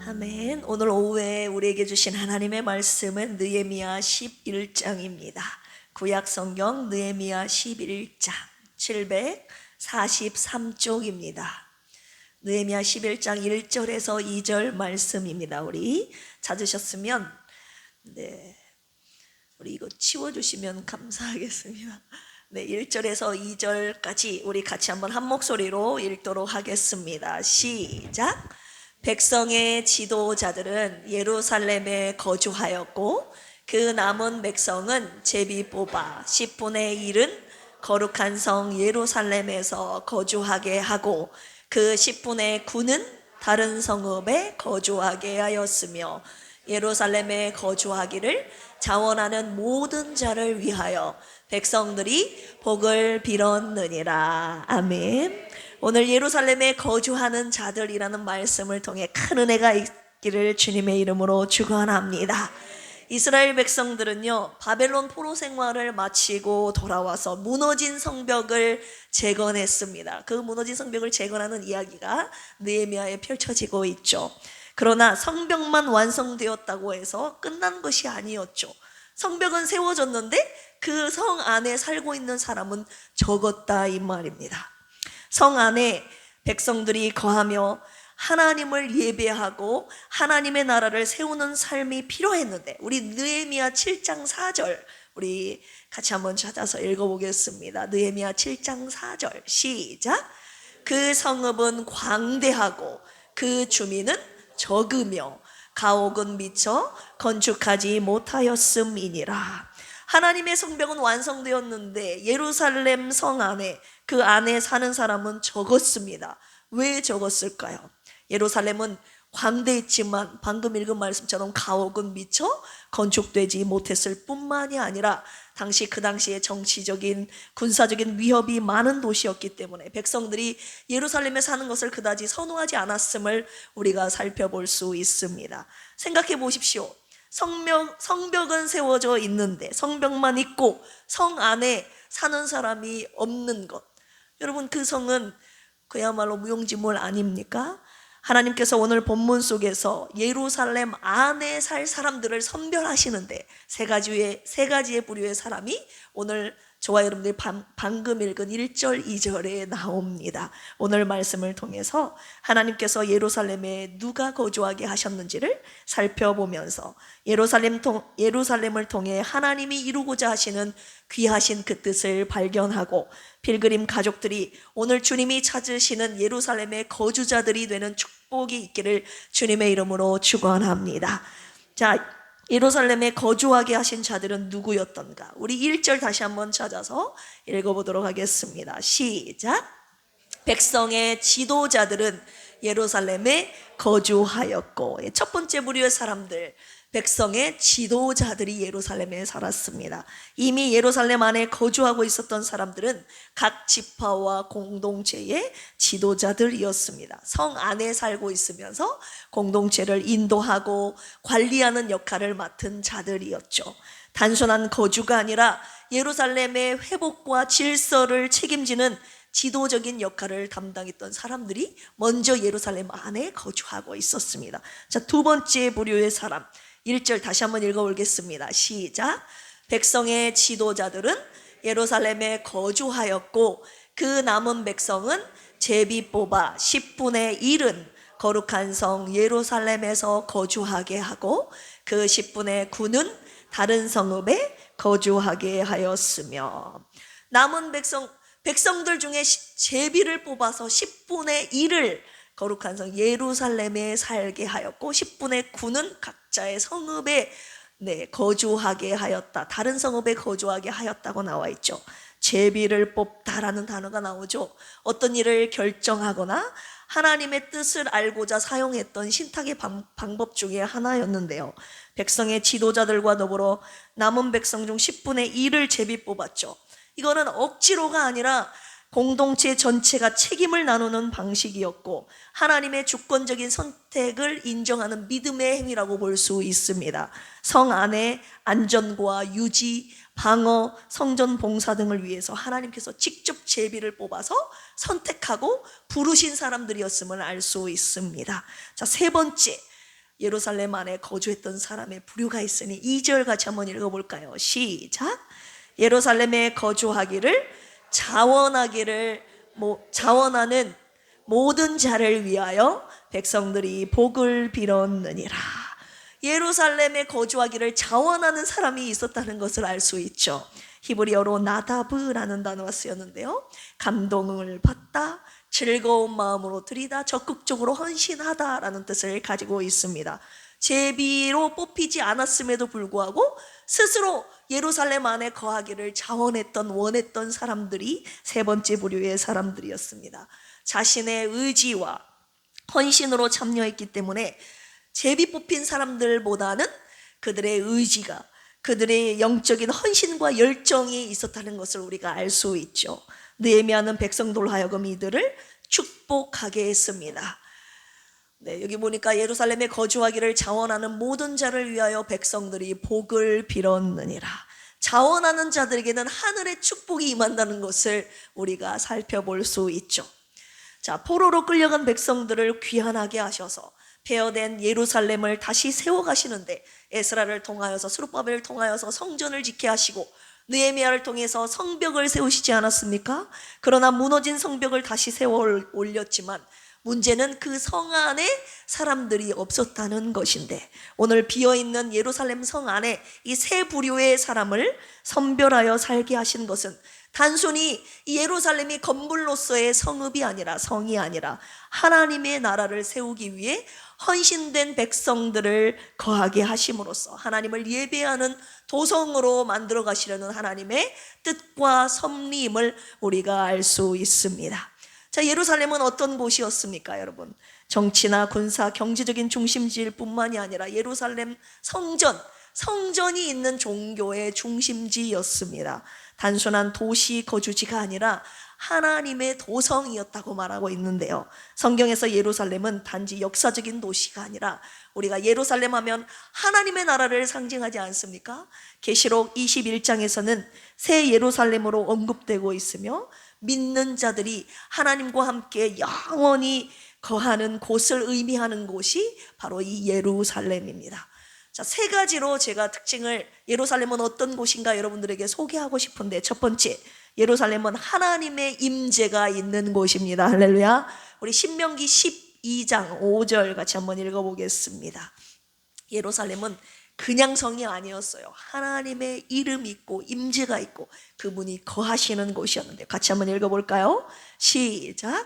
아멘. 오늘 오후에 우리에게 주신 하나님의 말씀은 느헤미야 11장입니다. 구약 성경 느헤미야 11장 743쪽입니다. 느헤미야 11장 1절에서 2절 말씀입니다. 우리 찾으셨으면 우리 이거 치워주시면 감사하겠습니다. 1절에서 2절까지 우리 같이 한번 한 목소리로 읽도록 하겠습니다. 시작. 백성의 지도자들은 예루살렘에 거주하였고 그 남은 백성은 제비 뽑아 10분의 1은 거룩한 성 예루살렘에서 거주하게 하고 그 10분의 9는 다른 성읍에 거주하게 하였으며 예루살렘에 거주하기를 자원하는 모든 자를 위하여 백성들이 복을 빌었느니라. 아멘. 오늘 예루살렘에 거주하는 자들이라는 말씀을 통해 큰 은혜가 있기를 주님의 이름으로 축원합니다. 이스라엘 백성들은요, 바벨론 포로 생활을 마치고 돌아와서 무너진 성벽을 재건했습니다. 그 무너진 성벽을 재건하는 이야기가 느헤미야에 펼쳐지고 있죠. 그러나 성벽만 완성되었다고 해서 끝난 것이 아니었죠. 성벽은 세워졌는데 그 성 안에 살고 있는 사람은 적었다 이 말입니다. 성 안에 백성들이 거하며 하나님을 예배하고 하나님의 나라를 세우는 삶이 필요했는데, 우리 느헤미야 7장 4절 우리 같이 한번 찾아서 읽어보겠습니다. 느헤미야 7장 4절 시작. 그 성읍은 광대하고 그 주민은 적으며 가옥은 미쳐 건축하지 못하였음이니라. 하나님의 성벽은 완성되었는데 예루살렘 성 안에 그 안에 사는 사람은 적었습니다. 왜 적었을까요? 예루살렘은 광대했지만 방금 읽은 말씀처럼 가옥은 미쳐 건축되지 못했을 뿐만이 아니라 그 당시에 정치적인 군사적인 위협이 많은 도시였기 때문에 백성들이 예루살렘에 사는 것을 그다지 선호하지 않았음을 우리가 살펴볼 수 있습니다. 생각해 보십시오. 성벽은 세워져 있는데 성벽만 있고 성 안에 사는 사람이 없는 것, 여러분 그 성은 그야말로 무용지물 아닙니까? 하나님께서 오늘 본문 속에서 예루살렘 안에 살 사람들을 선별하시는데 세 가지의 부류의 사람이 오늘 저와 여러분들이 방금 읽은 1절 2절에 나옵니다. 오늘 말씀을 통해서 하나님께서 예루살렘에 누가 거주하게 하셨는지를 살펴보면서 예루살렘을 통해 하나님이 이루고자 하시는 귀하신 그 뜻을 발견하고 필그림 가족들이 오늘 주님이 찾으시는 예루살렘의 거주자들이 되는 축복이 있기를 주님의 이름으로 축원합니다. 자, 예루살렘에 거주하게 하신 자들은 누구였던가? 우리 1절 다시 한번 찾아서 읽어보도록 하겠습니다. 시작. 백성의 지도자들은 예루살렘에 거주하였고, 첫 번째 부류의 사람들, 백성의 지도자들이 예루살렘에 살았습니다. 이미 예루살렘 안에 거주하고 있었던 사람들은 각 지파와 공동체의 지도자들이었습니다. 성 안에 살고 있으면서 공동체를 인도하고 관리하는 역할을 맡은 자들이었죠. 단순한 거주가 아니라 예루살렘의 회복과 질서를 책임지는 지도적인 역할을 담당했던 사람들이 먼저 예루살렘 안에 거주하고 있었습니다. 자, 두 번째 부류의 사람, 1절 다시 한번 읽어보겠습니다. 시작. 백성의 지도자들은 예루살렘에 거주하였고 그 남은 백성은 제비 뽑아 10분의 1은 거룩한 성 예루살렘에서 거주하게 하고 그 10분의 9는 다른 성읍에 거주하게 하였으며, 남은 백성들 중에 제비를 뽑아서 10분의 1을 거룩한 성 예루살렘에 살게 하였고 10분의 9는 각자의 성읍에 거주하게 하였다. 다른 성읍에 거주하게 하였다고 나와 있죠. 제비를 뽑다라는 단어가 나오죠. 어떤 일을 결정하거나 하나님의 뜻을 알고자 사용했던 신탁의 방법 중에 하나였는데요. 백성의 지도자들과 더불어 남은 백성 중 10분의 1을 제비 뽑았죠. 이거는 억지로가 아니라 공동체 전체가 책임을 나누는 방식이었고 하나님의 주권적인 선택을 인정하는 믿음의 행위라고 볼 수 있습니다. 성 안의 안전과 유지, 방어, 성전 봉사 등을 위해서 하나님께서 직접 제비를 뽑아서 선택하고 부르신 사람들이었음을 알 수 있습니다. 자, 세 번째, 예루살렘 안에 거주했던 사람의 부류가 있으니 2절 같이 한번 읽어볼까요? 시작. 예루살렘에 거주하기를 자원하는 모든 자를 위하여 백성들이 복을 빌었느니라. 예루살렘에 거주하기를 자원하는 사람이 있었다는 것을 알 수 있죠. 히브리어로 나다브라는 단어가 쓰였는데요, 감동을 받다, 즐거운 마음으로 드리다, 적극적으로 헌신하다라는 뜻을 가지고 있습니다. 제비로 뽑히지 않았음에도 불구하고 스스로 예루살렘 안에 거하기를 자원했던, 원했던 사람들이 세 번째 부류의 사람들이었습니다. 자신의 의지와 헌신으로 참여했기 때문에 제비 뽑힌 사람들보다는 그들의 의지가, 그들의 영적인 헌신과 열정이 있었다는 것을 우리가 알 수 있죠. 느헤미야는 백성들로 하여금 이들을 축복하게 했습니다. 네, 여기 보니까 예루살렘에 거주하기를 자원하는 모든 자를 위하여 백성들이 복을 빌었느니라. 자원하는 자들에게는 하늘의 축복이 임한다는 것을 우리가 살펴볼 수 있죠. 자, 포로로 끌려간 백성들을 귀환하게 하셔서 폐허된 예루살렘을 다시 세워가시는데 에스라를 통하여서, 스룹바벨을 통하여서 성전을 짓게 하시고 느헤미야를 통해서 성벽을 세우시지 않았습니까? 그러나 무너진 성벽을 다시 세워 올렸지만 문제는 그 성 안에 사람들이 없었다는 것인데, 오늘 비어있는 예루살렘 성 안에 이 세 부류의 사람을 선별하여 살게 하신 것은 단순히 이 예루살렘이 건물로서의 성읍이 아니라, 성이 아니라 하나님의 나라를 세우기 위해 헌신된 백성들을 거하게 하심으로써 하나님을 예배하는 도성으로 만들어 가시려는 하나님의 뜻과 섭리임을 우리가 알 수 있습니다. 자, 예루살렘은 어떤 곳이었습니까, 여러분? 정치나 군사, 경제적인 중심지일 뿐만이 아니라 예루살렘 성전이 있는 종교의 중심지였습니다. 단순한 도시 거주지가 아니라 하나님의 도성이었다고 말하고 있는데요, 성경에서 예루살렘은 단지 역사적인 도시가 아니라 우리가 예루살렘 하면 하나님의 나라를 상징하지 않습니까? 계시록 21장에서는 새 예루살렘으로 언급되고 있으며 믿는 자들이 하나님과 함께 영원히 거하는 곳을 의미하는 곳이 바로 이 예루살렘입니다. 자, 세 가지로 제가 특징을, 예루살렘은 어떤 곳인가 여러분들에게 소개하고 싶은데, 첫 번째, 예루살렘은 하나님의 임재가 있는 곳입니다. 할렐루야. 우리 신명기 12장 5절 같이 한번 읽어보겠습니다. 예루살렘은 그냥 성이 아니었어요. 하나님의 이름이 있고 임재가 있고 그분이 거하시는 곳이었는데, 같이 한번 읽어볼까요? 시작.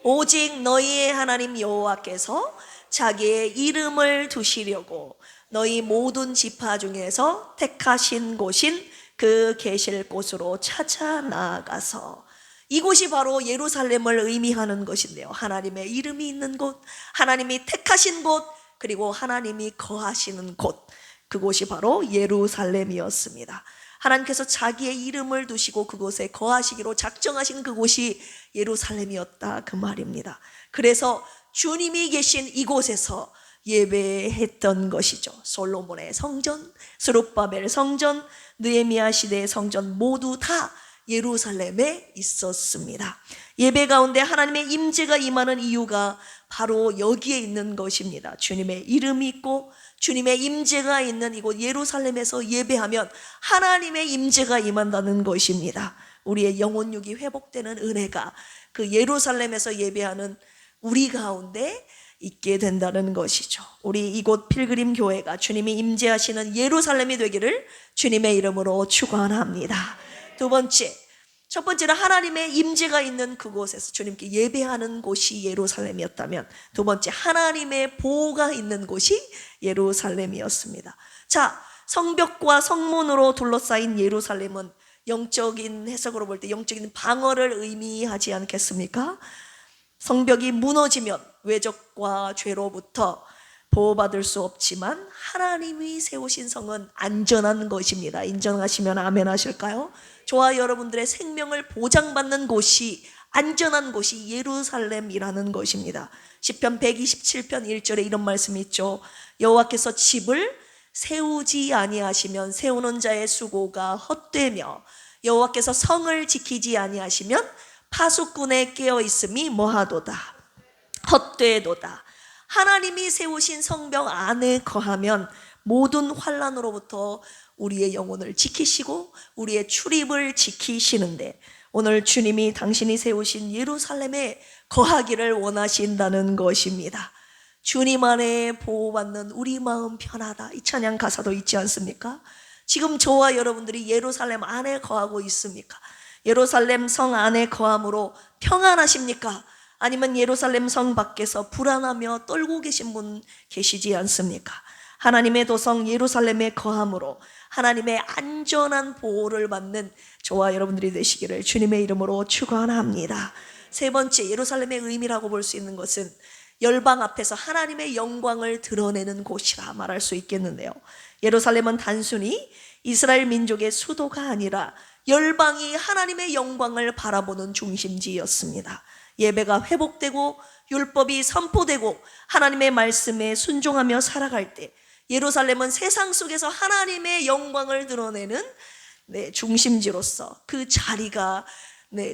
오직 너희의 하나님 여호와께서 자기의 이름을 두시려고 너희 모든 지파 중에서 택하신 곳인 그 계실 곳으로 찾아 나아가서, 이곳이 바로 예루살렘을 의미하는 것인데요, 하나님의 이름이 있는 곳, 하나님이 택하신 곳, 그리고 하나님이 거하시는 곳, 그곳이 바로 예루살렘이었습니다. 하나님께서 자기의 이름을 두시고 그곳에 거하시기로 작정하신 그곳이 예루살렘이었다, 그 말입니다. 그래서 주님이 계신 이곳에서 예배했던 것이죠. 솔로몬의 성전, 스룹바벨 성전, 느헤미야 시대의 성전 모두 다 예루살렘에 있었습니다. 예배 가운데 하나님의 임재가 임하는 이유가 바로 여기에 있는 것입니다. 주님의 이름이 있고 주님의 임재가 있는 이곳 예루살렘에서 예배하면 하나님의 임재가 임한다는 것입니다. 우리의 영혼육이 회복되는 은혜가 그 예루살렘에서 예배하는 우리 가운데 있게 된다는 것이죠. 우리 이곳 필그림 교회가 주님이 임재하시는 예루살렘이 되기를 주님의 이름으로 축원합니다. 두 번째, 첫 번째는 하나님의 임재가 있는 그곳에서 주님께 예배하는 곳이 예루살렘이었다면, 두 번째, 하나님의 보호가 있는 곳이 예루살렘이었습니다. 자, 성벽과 성문으로 둘러싸인 예루살렘은 영적인 해석으로 볼 때 영적인 방어를 의미하지 않겠습니까? 성벽이 무너지면 외적과 죄로부터 보호받을 수 없지만 하나님이 세우신 성은 안전한 것입니다. 인정하시면 아멘 하실까요? 저와 여러분들의 생명을 보장받는 곳이, 안전한 곳이 예루살렘이라는 것입니다. 시편 127편 1절에 이런 말씀이 있죠. 여호와께서 집을 세우지 아니하시면 세우는 자의 수고가 헛되며 여호와께서 성을 지키지 아니하시면 파수꾼의 깨어 있음이 뭐하도다, 헛되도다. 하나님이 세우신 성벽 안에 거하면 모든 환난으로부터 우리의 영혼을 지키시고 우리의 출입을 지키시는데, 오늘 주님이 당신이 세우신 예루살렘에 거하기를 원하신다는 것입니다. 주님 안에 보호받는 우리 마음 편하다, 이 찬양 가사도 있지 않습니까? 지금 저와 여러분들이 예루살렘 안에 거하고 있습니까? 예루살렘 성 안에 거함으로 평안하십니까? 아니면 예루살렘 성 밖에서 불안하며 떨고 계신 분 계시지 않습니까? 하나님의 도성 예루살렘에 거함으로 하나님의 안전한 보호를 받는 저와 여러분들이 되시기를 주님의 이름으로 축원합니다. 세 번째, 예루살렘의 의미라고 볼 수 있는 것은 열방 앞에서 하나님의 영광을 드러내는 곳이라 말할 수 있겠는데요. 예루살렘은 단순히 이스라엘 민족의 수도가 아니라 열방이 하나님의 영광을 바라보는 중심지였습니다. 예배가 회복되고 율법이 선포되고 하나님의 말씀에 순종하며 살아갈 때 예루살렘은 세상 속에서 하나님의 영광을 드러내는 중심지로서 그 자리가,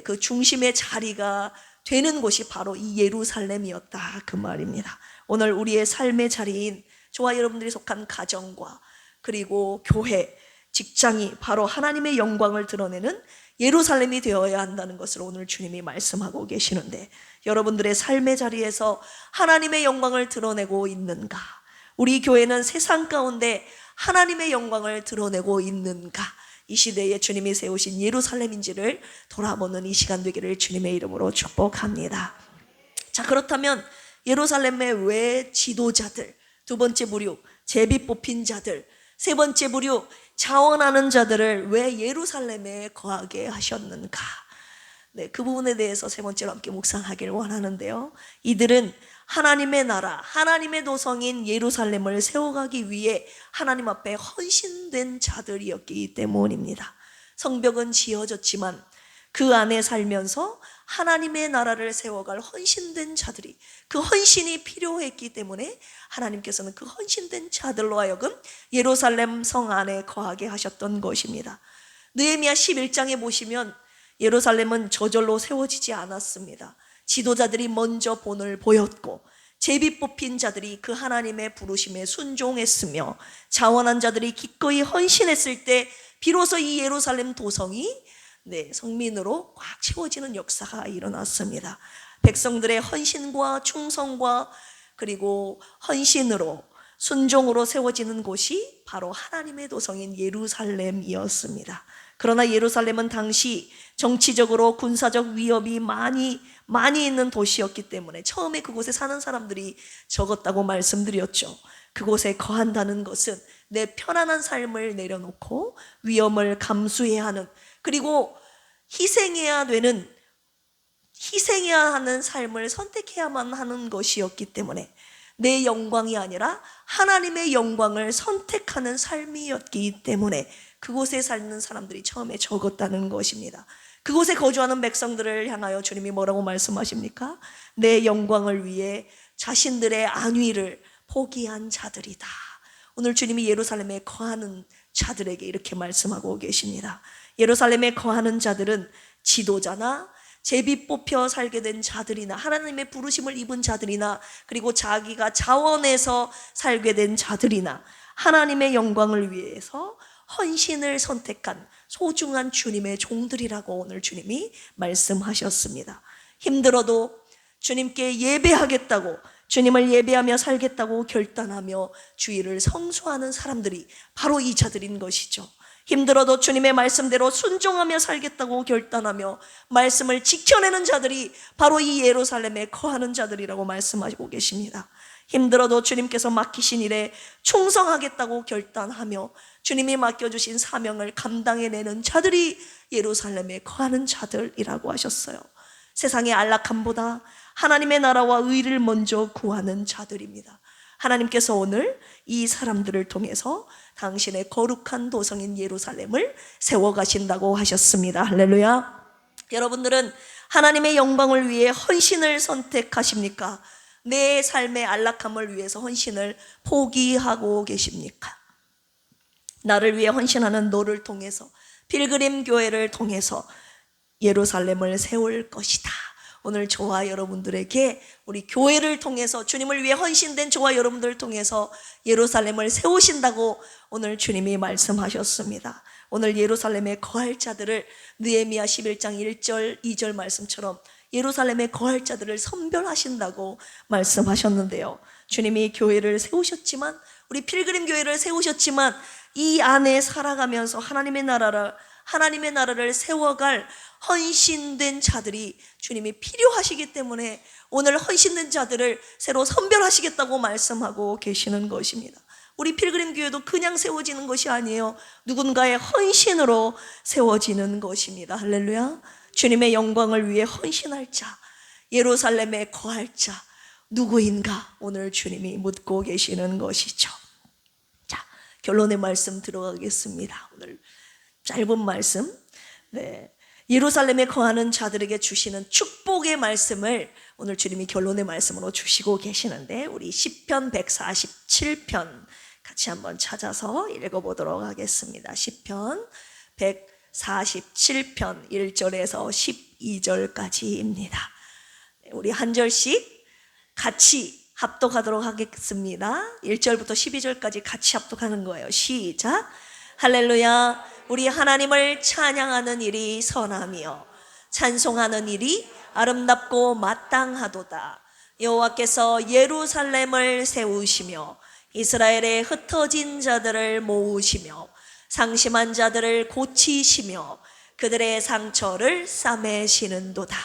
그 중심의 자리가 되는 곳이 바로 이 예루살렘이었다, 그 말입니다. 오늘 우리의 삶의 자리인 저와 여러분들이 속한 가정과 그리고 교회, 직장이 바로 하나님의 영광을 드러내는 예루살렘이 되어야 한다는 것을 오늘 주님이 말씀하고 계시는데, 여러분들의 삶의 자리에서 하나님의 영광을 드러내고 있는가? 우리 교회는 세상 가운데 하나님의 영광을 드러내고 있는가? 이 시대에 주님이 세우신 예루살렘인지를 돌아보는 이 시간 되기를 주님의 이름으로 축복합니다. 자, 그렇다면 예루살렘에 왜 지도자들, 두 번째 부류 제비 뽑힌 자들, 세 번째 부류 자원하는 자들을 왜 예루살렘에 거하게 하셨는가? 그 부분에 대해서 세 번째로 함께 묵상하길 원하는데요. 이들은 하나님의 나라, 하나님의 도성인 예루살렘을 세워가기 위해 하나님 앞에 헌신된 자들이었기 때문입니다. 성벽은 지어졌지만 그 안에 살면서 하나님의 나라를 세워갈 헌신된 자들이, 그 헌신이 필요했기 때문에 하나님께서는 그 헌신된 자들로 하여금 예루살렘 성 안에 거하게 하셨던 것입니다. 느헤미야 11장에 보시면 예루살렘은 저절로 세워지지 않았습니다. 지도자들이 먼저 본을 보였고 제비 뽑힌 자들이 그 하나님의 부르심에 순종했으며 자원한 자들이 기꺼이 헌신했을 때 비로소 이 예루살렘 도성이 성민으로 꽉 채워지는 역사가 일어났습니다. 백성들의 헌신과 충성과 그리고 헌신으로 순종으로 세워지는 곳이 바로 하나님의 도성인 예루살렘이었습니다. 그러나 예루살렘은 당시 정치적으로 군사적 위협이 많이 있는 도시였기 때문에 처음에 그곳에 사는 사람들이 적었다고 말씀드렸죠. 그곳에 거한다는 것은 내 편안한 삶을 내려놓고 위험을 감수해야 하는, 그리고 희생해야 하는 삶을 선택해야만 하는 것이었기 때문에 내 영광이 아니라 하나님의 영광을 선택하는 삶이었기 때문에 그곳에 사는 사람들이 처음에 적었다는 것입니다. 그곳에 거주하는 백성들을 향하여 주님이 뭐라고 말씀하십니까? 내 영광을 위해 자신들의 안위를 포기한 자들이다. 오늘 주님이 예루살렘에 거하는 자들에게 이렇게 말씀하고 계십니다. 예루살렘에 거하는 자들은 지도자나 제비 뽑혀 살게 된 자들이나 하나님의 부르심을 입은 자들이나 그리고 자기가 자원해서 살게 된 자들이나 하나님의 영광을 위해서 헌신을 선택한 소중한 주님의 종들이라고 오늘 주님이 말씀하셨습니다. 힘들어도 주님께 예배하겠다고, 주님을 예배하며 살겠다고 결단하며 주의를 성수하는 사람들이 바로 이 자들인 것이죠. 힘들어도 주님의 말씀대로 순종하며 살겠다고 결단하며 말씀을 지켜내는 자들이 바로 이 예루살렘에 거하는 자들이라고 말씀하시고 계십니다. 힘들어도 주님께서 맡기신 일에 충성하겠다고 결단하며 주님이 맡겨주신 사명을 감당해내는 자들이 예루살렘에 거하는 자들이라고 하셨어요. 세상의 안락함보다 하나님의 나라와 의를 먼저 구하는 자들입니다. 하나님께서 오늘 이 사람들을 통해서 당신의 거룩한 도성인 예루살렘을 세워가신다고 하셨습니다. 할렐루야. 여러분들은 하나님의 영광을 위해 헌신을 선택하십니까? 내 삶의 안락함을 위해서 헌신을 포기하고 계십니까? 나를 위해 헌신하는 너를 통해서, 필그림 교회를 통해서 예루살렘을 세울 것이다. 오늘 저와 여러분들에게 우리 교회를 통해서 주님을 위해 헌신된 저와 여러분들을 통해서 예루살렘을 세우신다고 오늘 주님이 말씀하셨습니다. 오늘 예루살렘에 거할 자들을 느헤미야 11장 1절 2절 말씀처럼 예루살렘에 거할 자들을 선별하신다고 말씀하셨는데요. 주님이 교회를 세우셨지만, 우리 필그림 교회를 세우셨지만, 이 안에 살아가면서 하나님의 나라를 세워갈 헌신된 자들이 주님이 필요하시기 때문에 오늘 헌신된 자들을 새로 선별하시겠다고 말씀하고 계시는 것입니다. 우리 필그림 교회도 그냥 세워지는 것이 아니에요. 누군가의 헌신으로 세워지는 것입니다. 할렐루야. 주님의 영광을 위해 헌신할 자, 예루살렘에 거할 자 누구인가 오늘 주님이 묻고 계시는 것이죠. 자, 결론의 말씀 들어가겠습니다. 오늘 짧은 말씀. 예루살렘에 거하는 자들에게 주시는 축복의 말씀을 오늘 주님이 결론의 말씀으로 주시고 계시는데, 우리 시편 147편 같이 한번 찾아서 읽어보도록 하겠습니다. 시편 147편 1절에서 12절까지입니다. 우리 한 절씩 같이 합독하도록 하겠습니다. 1절부터 12절까지 같이 합독하는 거예요. 시작. 할렐루야. 우리 하나님을 찬양하는 일이 선하며 찬송하는 일이 아름답고 마땅하도다. 여호와께서 예루살렘을 세우시며 이스라엘의 흩어진 자들을 모으시며 상심한 자들을 고치시며 그들의 상처를 싸매시는도다.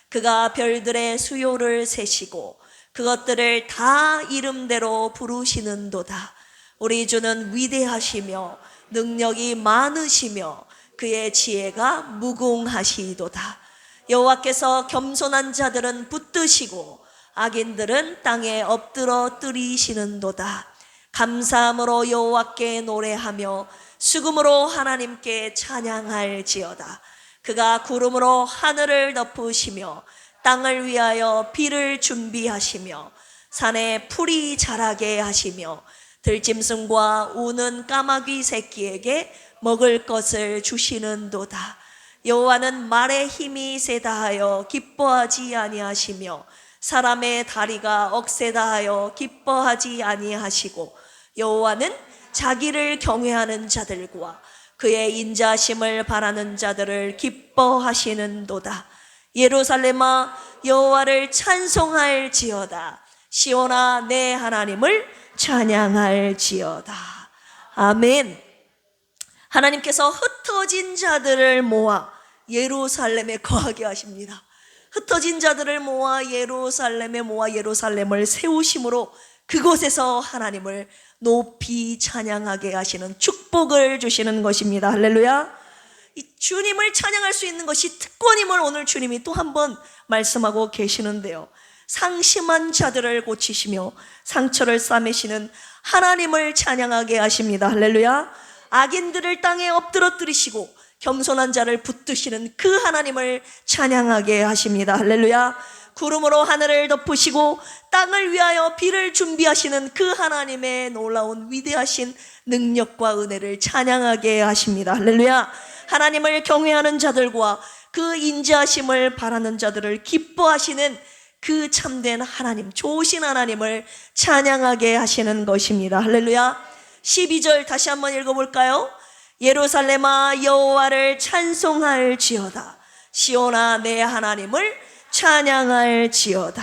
그가 별들의 수요를 세시고 그것들을 다 이름대로 부르시는도다. 우리 주는 위대하시며 능력이 많으시며 그의 지혜가 무궁하시도다. 여호와께서 겸손한 자들은 붙드시고 악인들은 땅에 엎드러 뜨리시는도다. 감사함으로 여호와께 노래하며 수금으로 하나님께 찬양할지어다. 그가 구름으로 하늘을 덮으시며 땅을 위하여 비를 준비하시며 산에 풀이 자라게 하시며 들짐승과 우는 까마귀 새끼에게 먹을 것을 주시는도다. 여호와는 말의 힘이 세다 하여 기뻐하지 아니하시며 사람의 다리가 억세다 하여 기뻐하지 아니하시고 여호와는 자기를 경외하는 자들과 그의 인자심을 바라는 자들을 기뻐하시는도다. 예루살렘아 여호와를 찬송할지어다. 시온아 내 하나님을 찬양할지어다. 아멘. 하나님께서 흩어진 자들을 모아 예루살렘에 거하게 하십니다. 흩어진 자들을 모아 예루살렘을 세우심으로 그곳에서 하나님을 높이 찬양하게 하시는 축복을 주시는 것입니다. 할렐루야. 이 주님을 찬양할 수 있는 것이 특권임을 오늘 주님이 또 한 번 말씀하고 계시는데요. 상심한 자들을 고치시며 상처를 싸매시는 하나님을 찬양하게 하십니다. 할렐루야. 악인들을 땅에 엎드러뜨리시고 겸손한 자를 붙드시는 그 하나님을 찬양하게 하십니다. 할렐루야. 구름으로 하늘을 덮으시고 땅을 위하여 비를 준비하시는 그 하나님의 놀라운 위대하신 능력과 은혜를 찬양하게 하십니다. 할렐루야. 하나님을 경외하는 자들과 그 인자하심을 바라는 자들을 기뻐하시는 그 참된 하나님, 좋으신 하나님을 찬양하게 하시는 것입니다. 할렐루야. 12절 다시 한번 읽어볼까요? 예루살렘아 여호와를 찬송할지어다. 시온아 내 하나님을 찬양할지어다.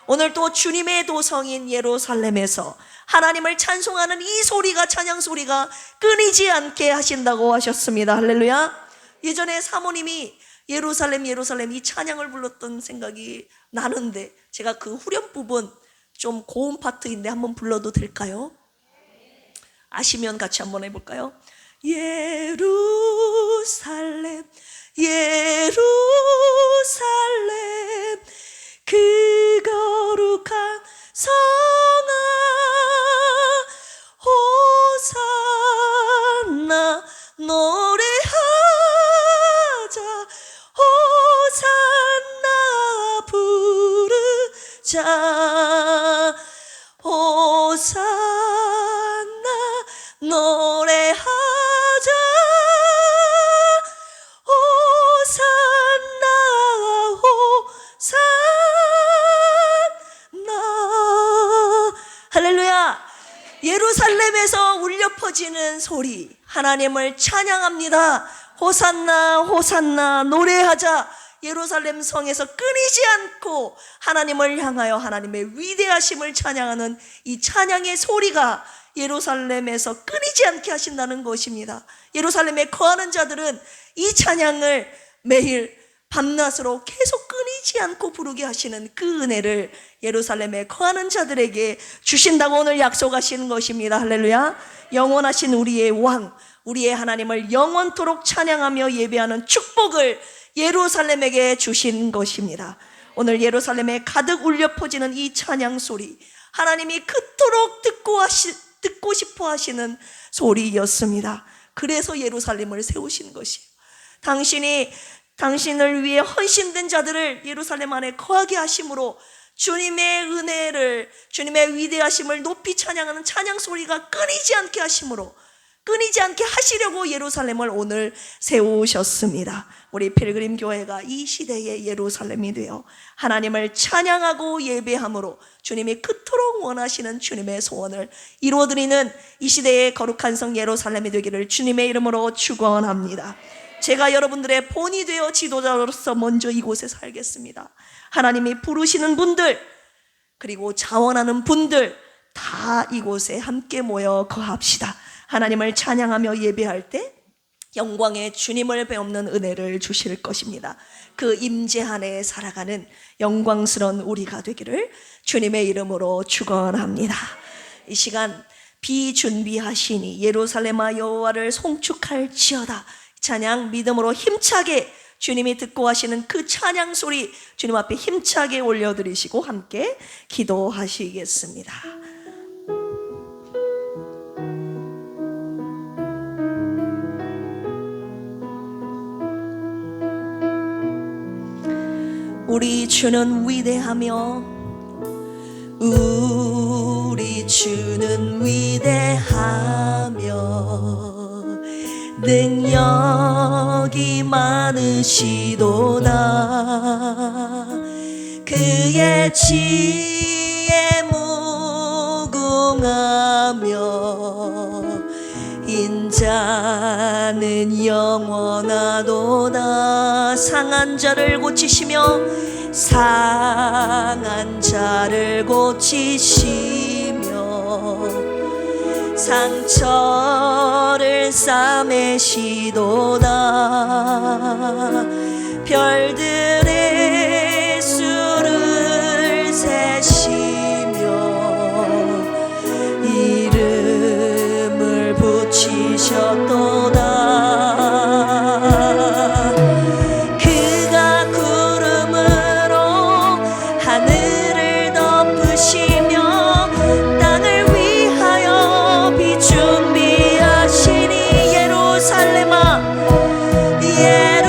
오늘 또 주님의 도성인 예루살렘에서 하나님을 찬송하는 이 소리가, 찬양 소리가 끊이지 않게 하신다고 하셨습니다. 할렐루야. 예전에 사모님이 예루살렘 이 찬양을 불렀던 생각이 나는데, 제가 그 후렴 부분 좀 고음 파트인데 한번 불러도 될까요? 아시면 같이 한번 해볼까요? 예루살렘 그 거룩한 성아 호산나 노래하자. 호산나 부르자. 호산나 노래하자. 호산나 호산나 예루살렘에서 울려 퍼지는 소리, 하나님을 찬양합니다. 호산나 호산나 노래하자. 예루살렘 성에서 끊이지 않고 하나님을 향하여 하나님의 위대하심을 찬양하는 이 찬양의 소리가 예루살렘에서 끊이지 않게 하신다는 것입니다. 예루살렘에 거하는 자들은 이 찬양을 매일 밤낮으로 계속 끊이지 않고 부르게 하시는 그 은혜를 예루살렘에 거하는 자들에게 주신다고 오늘 약속하시는 것입니다. 할렐루야. 영원하신 우리의 왕, 우리의 하나님을 영원토록 찬양하며 예배하는 축복을 예루살렘에게 주신 것입니다. 오늘 예루살렘에 가득 울려 퍼지는 이 찬양 소리, 하나님이 그토록 듣고 싶어 하시는 소리였습니다. 그래서 예루살렘을 세우신 것이에요. 당신을 위해 헌신된 자들을 예루살렘 안에 거하게 하심으로 주님의 은혜를, 주님의 위대하심을 높이 찬양하는 찬양 소리가 끊이지 않게 하심으로, 끊이지 않게 하시려고 예루살렘을 오늘 세우셨습니다. 우리 필그림 교회가 이 시대의 예루살렘이 되어 하나님을 찬양하고 예배함으로 주님이 그토록 원하시는 주님의 소원을 이루어드리는 이 시대의 거룩한 성 예루살렘이 되기를 주님의 이름으로 축원합니다. 제가 여러분들의 본이 되어 지도자로서 먼저 이곳에 살겠습니다. 하나님이 부르시는 분들, 그리고 자원하는 분들 다 이곳에 함께 모여 거합시다. 하나님을 찬양하며 예배할 때 영광의 주님을 배우는 은혜를 주실 것입니다. 그 임재 안에 살아가는 영광스러운 우리가 되기를 주님의 이름으로 축원합니다. 이 시간 비준비하시니 예루살렘아 여호와를 송축할지어다. 찬양 믿음으로 힘차게 주님이 듣고 하시는 그 찬양 소리 주님 앞에 힘차게 올려드리시고 함께 기도하시겠습니다. 우리 주는 위대하며 우리 주는 위대하며 능력이 많으시도다. 그의 지혜 무궁하며 인자는 영원하도다. 상한 자를 고치시며 상한 자를 고치시며 상처를 싸매시도다. 별들의 수를 세시며 이름을 붙이셨도다. 그가 구름으로 하늘을 덮으시며 땅을 위하여 비 준비하시니 예루살렘아 예루살렘아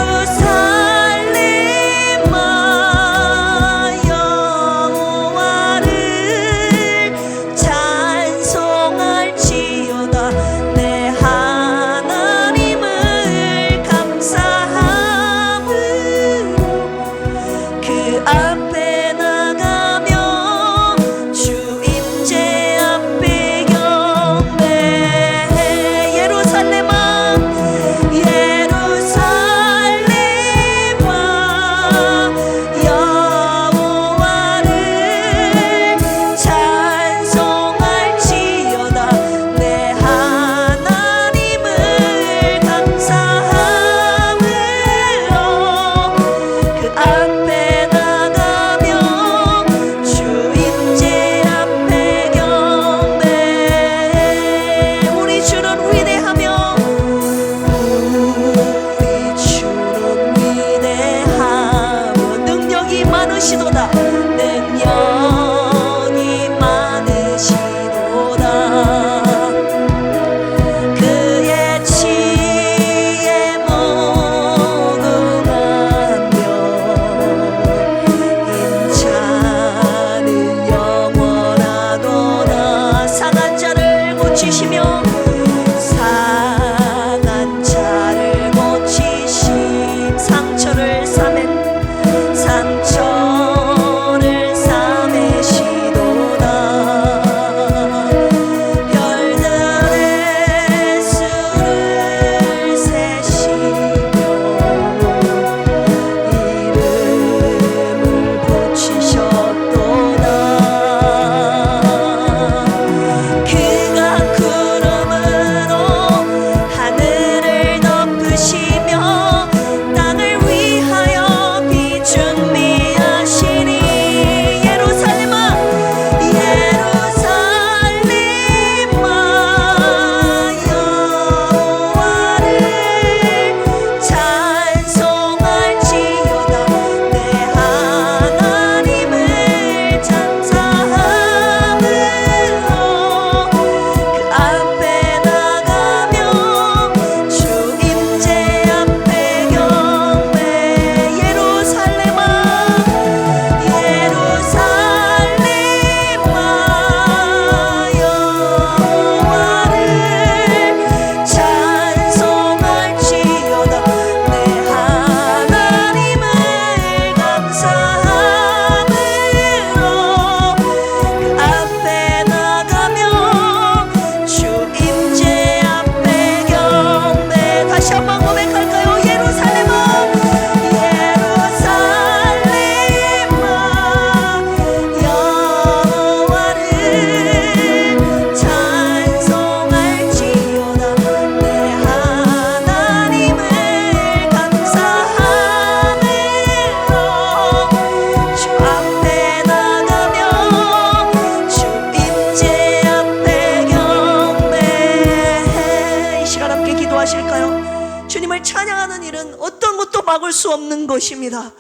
막을 수 없는 것입니다.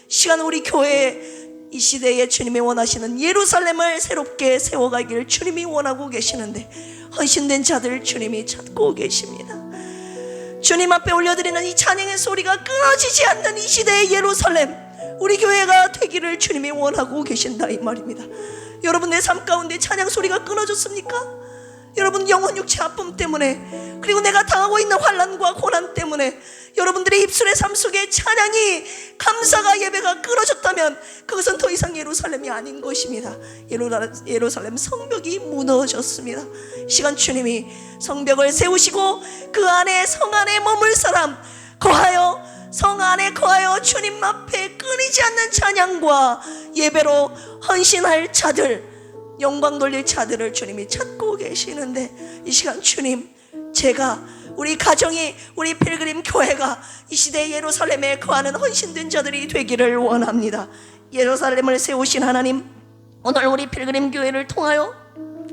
시간 우리 교회 이 시대에 주님이 원하시는 예루살렘을 새롭게 세워가기를 주님이 원하고 계시는데 헌신된 자들을 주님이 찾고 계십니다. 주님 앞에 올려드리는 이 찬양의 소리가 끊어지지 않는 이 시대의 예루살렘, 우리 교회가 되기를 주님이 원하고 계신다 이 말입니다. 여러분, 내 삶 가운데 찬양 소리가 끊어졌습니까? 여러분, 영혼 육체 아픔 때문에, 그리고 내가 당하고 있는 환난과 고난 때문에 여러분들의 입술의 삶 속에 찬양이, 감사가, 예배가 끊어졌다면 그것은 더 이상 예루살렘이 아닌 것입니다. 예루살렘 성벽이 무너졌습니다. 시간 주님이 성벽을 세우시고 그 안에, 성 안에 머물 사람, 거하여 성 안에 거하여 주님 앞에 끊이지 않는 찬양과 예배로 헌신할 자들, 영광 돌릴 자들을 주님이 찾고 계시는데, 이 시간 주님, 제가, 우리 가정이, 우리 필그림 교회가 이 시대의 예루살렘에 거하는 헌신된 자들이 되기를 원합니다. 예루살렘을 세우신 하나님, 오늘 우리 필그림 교회를 통하여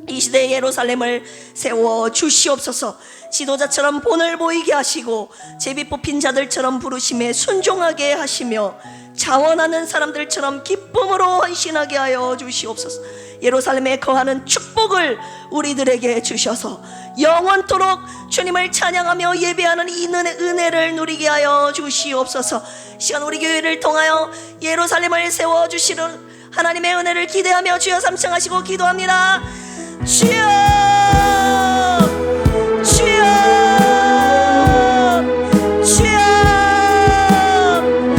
이 시대의 예루살렘을 세워 주시옵소서. 지도자처럼 본을 보이게 하시고 제비 뽑힌 자들처럼 부르심에 순종하게 하시며 자원하는 사람들처럼 기쁨으로 헌신하게 하여 주시옵소서. 예루살렘에 거하는 축복을 우리들에게 주셔서 영원토록 주님을 찬양하며 예배하는 이 은혜를 누리게 하여 주시옵소서. 시간 우리 교회를 통하여 예루살렘을 세워주시는 하나님의 은혜를 기대하며 주여 삼창하시고 기도합니다. 주여, 주여, 주여.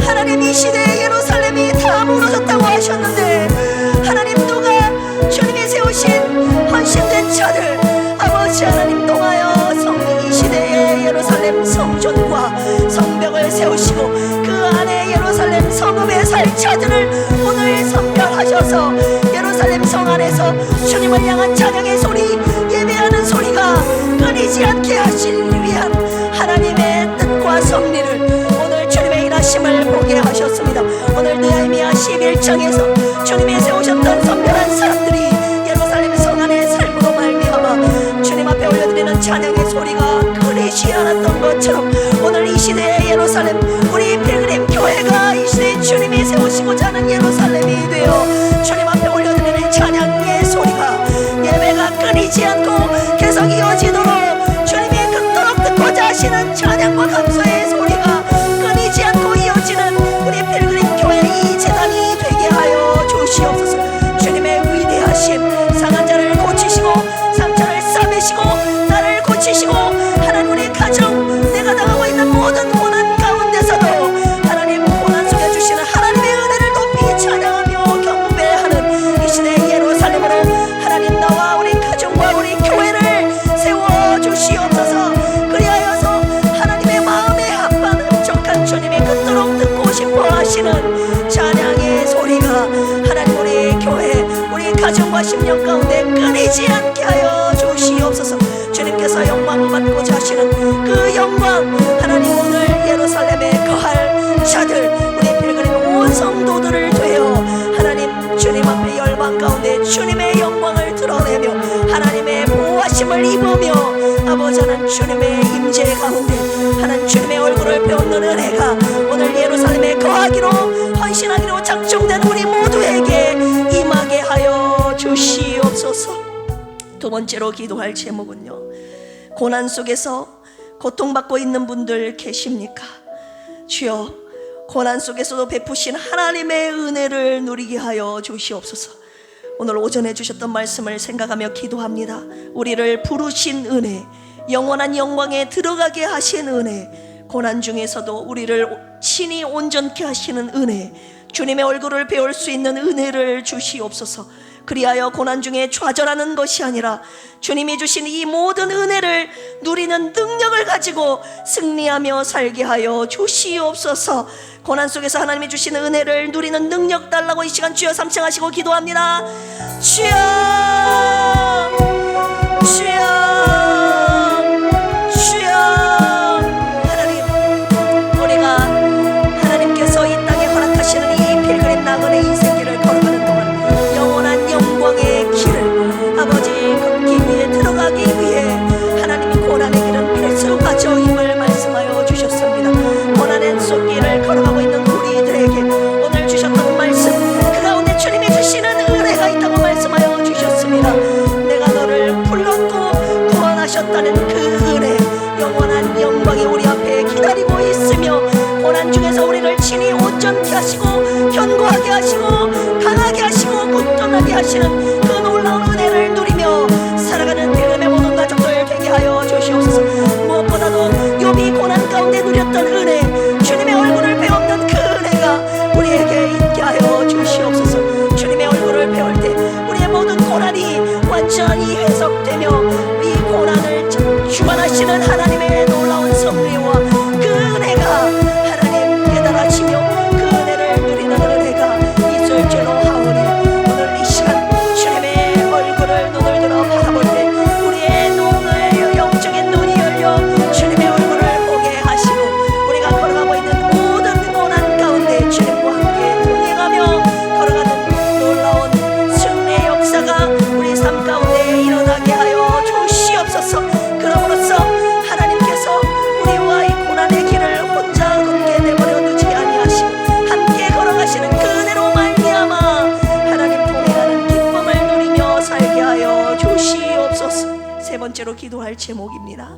하나님, 이 시대의 예루살렘이 다 무너졌다고 하셨는데, 하나님, 누가 주님이 세우신 헌신된 자들, 아버지 하나님 통하여 이 시대의 예루살렘 성전과 성벽을 세우시고 그 안에 예루살렘 성읍에 살 자들을 오늘 선별하셔서 예루살렘 성 안에서 주님을 향한 찬양의 소리, 예배하는 소리가 끊이지 않게 하시기 위한 하나님의 뜻과 섭리를 오늘 주님의 일하심을 보게 하셨습니다. 오늘 느헤미야 11장에서 주님이 세우셨던 선별한 사람들이 예루살렘 성 안에 삶으로 말미암아 주님 앞에 올려드리는 찬양의 소리가 끊이지 않았던 것처럼 오늘 이 시대의 예루살렘, 우리 필그림 교회가 이 시대에 주님이 세우시고자 하는 예루살렘이 되어 주님 앞에 올려드리는 찬양의 소리가, 예배가 끊이지 않고 계속 이어지도록 주님이 그토록 듣고자 하시는 찬양과 감사의 소리가 끊이지 않고 이어지는 우리 필그림 교회 이 재단이 되게 하여 주시옵소서. 주님의 위대하심, 상한 자를 고치시고 상처를 싸매시고 나를 고치시고 하나님, 우리 가정, 내가 당하고 있는 모든 고난 가운데서도 하나님, 고난 속에 주시는 하나님의 은혜를 높이 찬양하며 경배하는 이 시대의 예루살렘으로 하나님, 나와 우리 가정과 우리 교회를 세워주시옵소서. 그리하여서 하나님의 마음에 합한 흡족한 주님이 그토록 듣고 싶어 하시는 찬양의 소리가 하나님, 우리 교회, 우리 가정과 심령 가운데 끊이지 않게 하여 주시옵소서. 주님께서 영광 받고자 하시는 그 영광, 하나님, 오늘 예루살렘에 거할 자들, 우리 필그림 온 성도들을 되어 하나님, 주님 앞에 열방 가운데 주님의 영광을 드러내며 하나님의 보호하심을 입으며 아버지 하나님, 주님의 임재 가운데 하나님, 주님의 얼굴을 배우는 은혜가 오늘 예루살렘에 거하기로 헌신하기로 작정된 우리 모두에게 임하게 하여 주시옵소서. 두 번째로 기도할 제목은요, 고난 속에서 고통받고 있는 분들 계십니까? 주여, 고난 속에서도 베푸신 하나님의 은혜를 누리게 하여 주시옵소서. 오늘 오전에 주셨던 말씀을 생각하며 기도합니다. 우리를 부르신 은혜, 영원한 영광에 들어가게 하신 은혜, 고난 중에서도 우리를 친히 온전케 하시는 은혜, 주님의 얼굴을 배울 수 있는 은혜를 주시옵소서. 그리하여 고난 중에 좌절하는 것이 아니라 주님이 주신 이 모든 은혜를 누리는 능력을 가지고 승리하며 살게 하여 주시옵소서. 고난 속에서 하나님이 주시는 은혜를 누리는 능력 달라고 이 시간 주여 삼창하시고 기도합니다. 주여, 주여, 주여. 하나님, 우리가 하나님께서 이 땅에 허락하시는 이 필그림 나그네 인생길을 걸어가는 동안 영원한 영광의 길을 아버지 걷기 위해, 들어가기 위해 하나님이 고난의 길은 필수 가져임을 말씀하여 주셨습니다. 고난의 속길을 걸어 누렸다는 그 은혜, 영원한 영광이 우리 앞에 기다리고 있으며 고난 중에서 우리를 친히 온전케 하시고 견고하게 하시고 강하게 하시고 굳건하게 하시는 그 놀라운 은혜를 누리며 살아가는 믿음의 모든 가족들 되게 하여 주시옵소서. 무엇보다도 욥이 고난 가운데 누렸던 은혜, 주님의 얼굴을 배웠던 그 은혜가 우리에게 있게 하여 주시옵소서. 주님의 얼굴을 배울 때 우리의 모든 고난이 완전히 해석되며 이 고난을 주관하시는 하나님의 놀라운 섭리와 그 은혜가 하나님 깨달아지며 그 은혜를 누리는 은혜가 있을 줄로 하오니 오늘 이 시간 주님의 얼굴을 눈을 들어 바라볼 때 우리의 눈을 영적인 눈이 열려 주님의 얼굴을 보게 하시고 우리가 걸어가고 있는 모든 고난 가운데 주님과 함께 동행하며 걸어가는 놀라운 승리의 역사가 우리 삶 가운데 일어나게 하여 주시옵소서. 그러므로써 하나님께서 우리와 이 고난의 길을 혼자 걷게 내버려 두지 아니하시고 함께 걸어가시는 그 은혜로 말미암아 하나님 동행하는 기쁨을 누리며 살게 하여 주시옵소서. 세 번째로 기도할 제목입니다.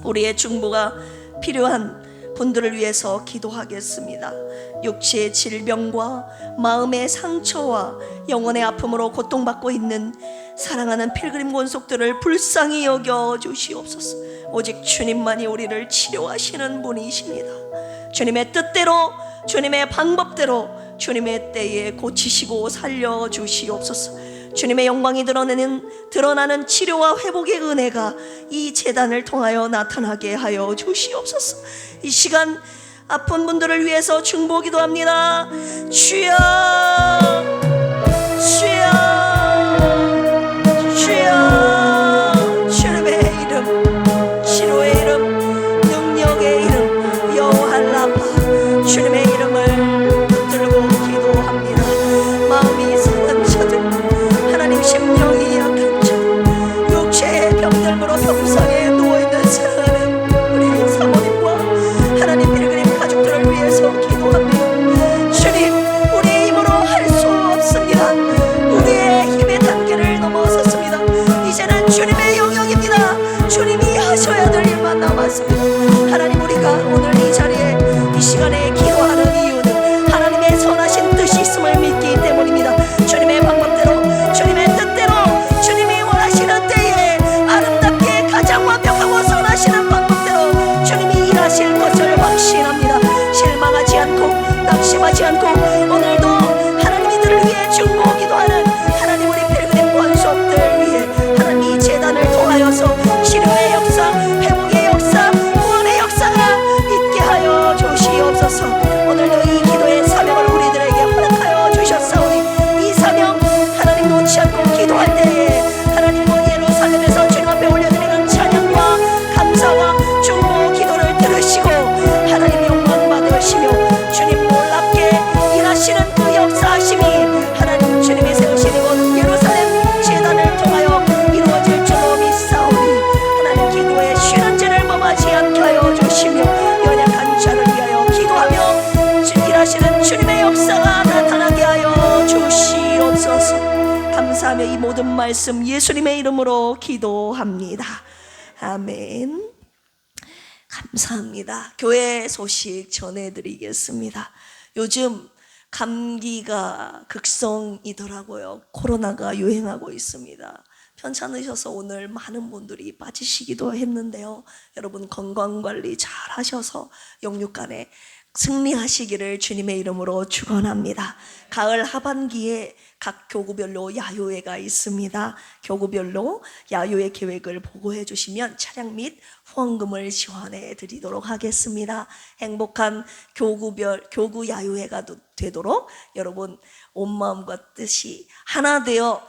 우리의 중보가 필요한 분들을 위해서 기도하겠습니다. 육체의 질병과 마음의 상처와 영혼의 아픔으로 고통받고 있는 사랑하는 필그림 권속들을 불쌍히 여겨 주시옵소서. 오직 주님만이 우리를 치료하시는 분이십니다. 주님의 뜻대로 주님의 방법대로 주님의 때에 고치시고 살려주시옵소서. 주님의 영광이 드러나는 치료와 회복의 은혜가 이 제단을 통하여 나타나게 하여 주시옵소서. 이 시간 아픈 분들을 위해서 중보 기도합니다. 주여 주여 주여, 주님의 이름, 치료의 이름, 능력의 이름 여호와 주님의 이름을 붙들고 기도합니다. 마음이 상한 자들, 하나님 심령이 약한 자들, 육체의 병들므로 병상에 누워있는 사랑하는 우리 사모님과 하나님 필그림 가족들을 위해서 기도합니다. 주님, 우리의 힘으로 할 수 없습니다. 우리의 힘의 단계를 넘어섰습니다. 이제는 주님의 영역입니다. 주님이 하셔야 될 일만 남았습니다. 하나님, 우리가 오늘 이 자리에 이 시간에 기도하는 이유는 하나님의 선하신 뜻이 있음을 믿기 때문입니다. 주님의 방법대로 주님의 뜻대로 주님이 원하시는 때에 아름답게 가장 완벽하고 선하시는 방법대로 주님이 일하실 것을 확신합니다. 실망하지 않고 낙심하지 않고 오늘도 하나님 이들을 위해 중보 기도하는 하나님 우리 필그림 권속들 위해 하나님 이 제단을 통하여서 치료의 역사, 회복의 역사, 구원의 역사가 있게 하여 주시옵소서. 오늘도 이 기도의 사명을 우리들에게 허락하여 주셨사오니 이 사명 하나님 놓지 않고 기도할 때에 하나님과 예루살렘에서 주님 앞에 올려드리는 찬양과 감사와 중보 기도를 들으시고 하나님 영광 받으시며 주님 놀랍게 일하시는 그 역사하심이 하나님 주님이 세우신 이곳 예루살렘 제단을 통하여 이루어질 줄로 믿사오니 하나님 기도에 쉬는 죄를 범하지 않게 하여 주시며 연약한 자를 위하여 기도하며 일하시는 주님의 역사가 나타나게 하여 주시옵소서. 감사하며 이 모든 말씀 예수님의 이름으로 기도합니다. 아멘. 감사합니다. 교회 소식 전해드리겠습니다. 요즘 감기가 극성이더라고요. 코로나가 유행하고 있습니다. 편찮으셔서 오늘 많은 분들이 빠지시기도 했는데요. 여러분 건강관리 잘 하셔서 영육간에 승리하시기를 주님의 이름으로 축원합니다. 가을 하반기에 각 교구별로 야유회가 있습니다. 교구별로 야유회 계획을 보고해 주시면 차량 및 후원금을 지원해 드리도록 하겠습니다. 행복한 교구 야유회가 되도록 여러분 온 마음과 뜻이 하나 되어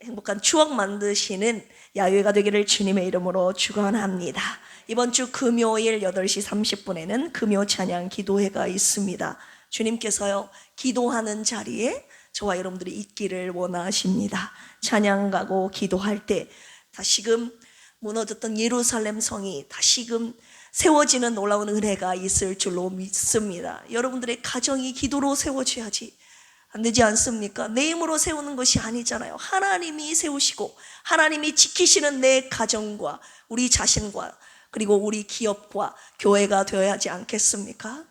행복한 추억 만드시는 야유회가 되기를 주님의 이름으로 축원합니다. 이번 주 금요일 8시 30분에는 금요 찬양 기도회가 있습니다. 주님께서요 기도하는 자리에 저와 여러분들이 있기를 원하십니다. 찬양 가고 기도할 때 다시금 무너졌던 예루살렘 성이 다시금 세워지는 놀라운 은혜가 있을 줄로 믿습니다. 여러분들의 가정이 기도로 세워져야지 안 되지 않습니까? 내 힘으로 세우는 것이 아니잖아요. 하나님이 세우시고 하나님이 지키시는 내 가정과 우리 자신과 그리고 우리 기업과 교회가 되어야 하지 않겠습니까?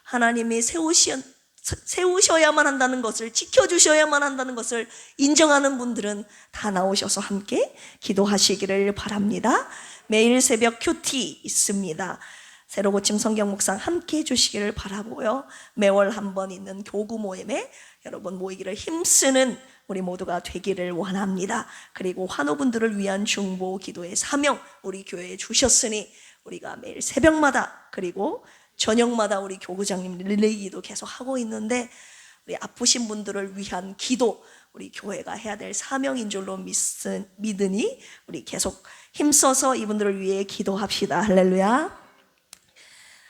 하나님이 세우셔야만 한다는 것을, 지켜주셔야만 한다는 것을 인정하는 분들은 다 나오셔서 함께 기도하시기를 바랍니다. 매일 새벽 큐티 있습니다. 새로 고침 성경 묵상 함께 해주시기를 바라고요. 매월 한 번 있는 교구 모임에 여러분 모이기를 힘쓰는 우리 모두가 되기를 원합니다. 그리고 환우분들을 위한 중보 기도의 사명 우리 교회에 주셨으니 우리가 매일 새벽마다 그리고 저녁마다 우리 교구장님 릴레이 기도 계속 하고 있는데 우리 아프신 분들을 위한 기도 우리 교회가 해야 될 사명인 줄로 믿으니 우리 계속 힘써서 이분들을 위해 기도합시다. 할렐루야.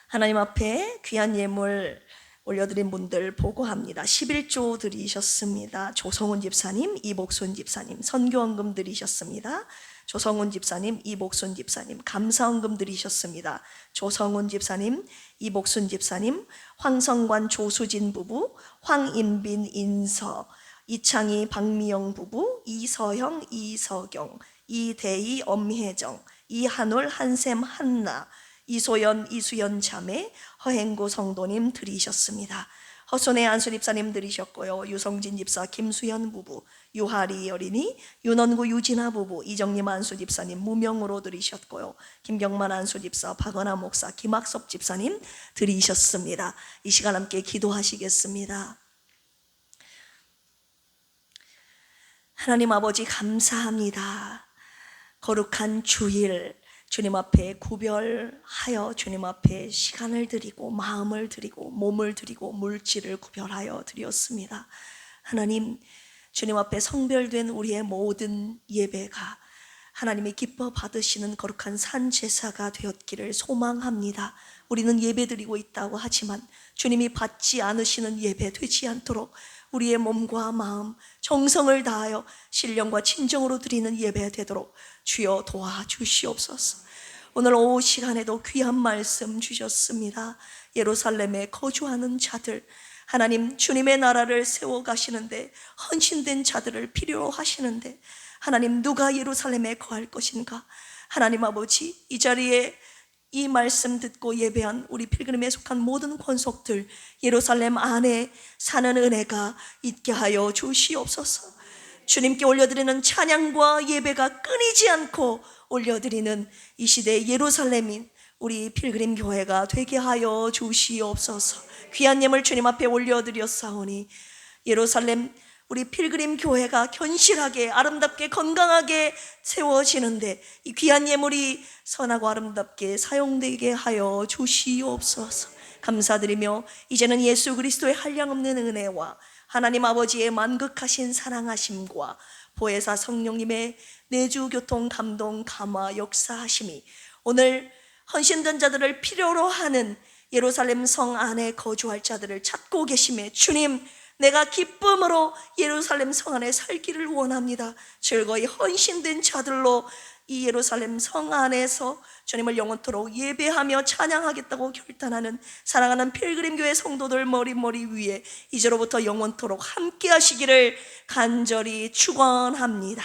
하나님 앞에 귀한 예물 올려드린 분들 보고합니다. 11조 드리셨습니다. 조성훈 집사님, 이복순 집사님, 선교헌금 드리셨습니다. 조성훈 집사님, 이복순 집사님, 감사헌금 드리셨습니다. 조성훈 집사님, 이복순 집사님, 황성관 조수진 부부, 황인빈 인서, 이창희 박미영 부부, 이서형 이서경, 이대희 엄혜정, 이한울 한샘 한나, 이소연 이수연 자매, 허행구 성도님 드리셨습니다. 허손의 안순 집사님 드리셨고요. 유성진 집사 김수현 부부, 유하리 어린이, 윤원구 유진아 부부, 이정림 안수 집사님 무명으로 드리셨고요. 김경만 안수 집사, 박은하 목사, 김학섭 집사님 드리셨습니다. 이 시간 함께 기도하시겠습니다. 하나님 아버지 감사합니다. 거룩한 주일 주님 앞에 구별하여 주님 앞에 시간을 드리고 마음을 드리고 몸을 드리고 물질을 구별하여 드렸습니다. 하나님, 주님 앞에 성별된 우리의 모든 예배가 하나님이 기뻐 받으시는 거룩한 산제사가 되었기를 소망합니다. 우리는 예배 드리고 있다고 하지만 주님이 받지 않으시는 예배 되지 않도록 우리의 몸과 마음, 정성을 다하여 신령과 친정으로 드리는 예배 되도록 주여 도와주시옵소서. 오늘 오후 시간에도 귀한 말씀 주셨습니다. 예루살렘에 거주하는 자들, 하나님 주님의 나라를 세워가시는데 헌신된 자들을 필요로 하시는데 하나님 누가 예루살렘에 거할 것인가? 하나님 아버지, 이 자리에 이 말씀 듣고 예배한 우리 필그림에 속한 모든 권속들 예루살렘 안에 사는 은혜가 있게 하여 주시옵소서. 주님께 올려드리는 찬양과 예배가 끊이지 않고 올려드리는 이 시대 예루살렘인 우리 필그림 교회가 되게 하여 주시옵소서. 귀한 예물 주님 앞에 올려드렸사오니 예루살렘 우리 필그림 교회가 견실하게 아름답게 건강하게 세워지는데 이 귀한 예물이 선하고 아름답게 사용되게 하여 주시옵소서. 감사드리며 이제는 예수 그리스도의 한량없는 은혜와 하나님 아버지의 만극하신 사랑하심과 보혜사 성령님의 내주 교통 감동 감화 역사하심이 오늘 헌신된 자들을 필요로 하는 예루살렘 성 안에 거주할 자들을 찾고 계심에 주님, 내가 기쁨으로 예루살렘 성 안에 살기를 원합니다. 즐거이 헌신된 자들로 이 예루살렘 성 안에서 주님을 영원토록 예배하며 찬양하겠다고 결단하는 사랑하는 필그림교회 성도들 머리 위에 이제로부터 영원토록 함께 하시기를 간절히 축원합니다.